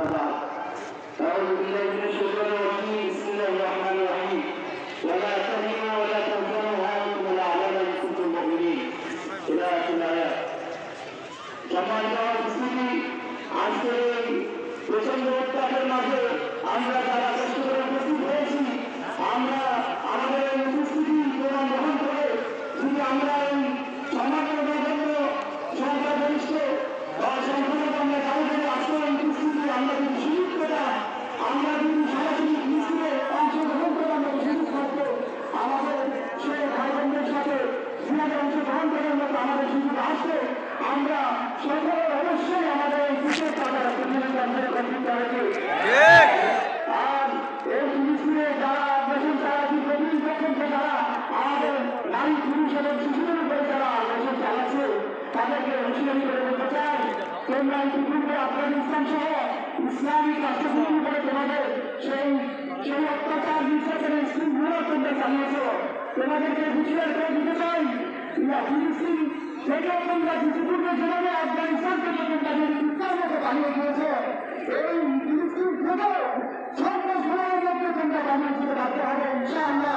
بعد أعوذ بالله من الشيطان الرجيم بسم الله الرحمن الرحيم ولا تهنوا ولا تحزنوا وأنتم الأعلون إن كنتم مؤمنين إلى آخر الآيات সম্মানিত উপস্থিতি আজকের এই প্রচন্ড উত্তাপের মাঝে আমরা যারা কষ্ট করে উপস্থিত হয়েছি আমরা আমাদের এই উপস্থিতি প্রমাণ গ্রহণ করে যদি আমরা এই সমাজের বিভিন্ন সংখ্যাগরিষ্ঠ বা সংখ্যালঘু আমরা কাউকে আজকের এই উপস্থিতি আমরা যদি সুযোগ পেতাম আমরা যদি সরাসরি মিছিলে অংশগ্রহণ করে আমরা সুযোগ থাকতো আমাদের সেই ভাই বোনদের সাথে জিয়াদে অংশগ্রহণ করার মতো আমাদের সুযোগ আসবে আমরা সকলে অবশ্যই আমাদের এই বিশেষ টাকাটা প্রতিযোগিতা করতে হবে আর এই মিছিলে যারা দেশের যারা প্রতিদিন দেখছেন যারা আমাদের নারী পুরুষ এবং শিশুদের উপরে যারা দেশের চালাচ্ছে তাদেরকে হুঁশিয়ারি করে বলতে চাই তোমরা ইতিপূর্বে আফগানিস্তান সহ ইসলামিক রাষ্ট্রপতি উপরে তোমাদের সেই অত্যাচার নির্যাতনের স্কুলগুলো তোমরা চালিয়েছ তোমাদেরকে হুঁশিয়ারি করে দিতে চাই ফিলিস্তিন থেকে তোমরা ইতিপূর্বে যেভাবে আফগানিস্তান থেকে তোমরা ইসলাম মতো বানিয়ে দিয়েছ এই ফিলিস্তিন থেকেও সর্বসময়ের মধ্যে তোমরা বানিয়ে দিতে পারতে হবে ইনশাআল্লাহ।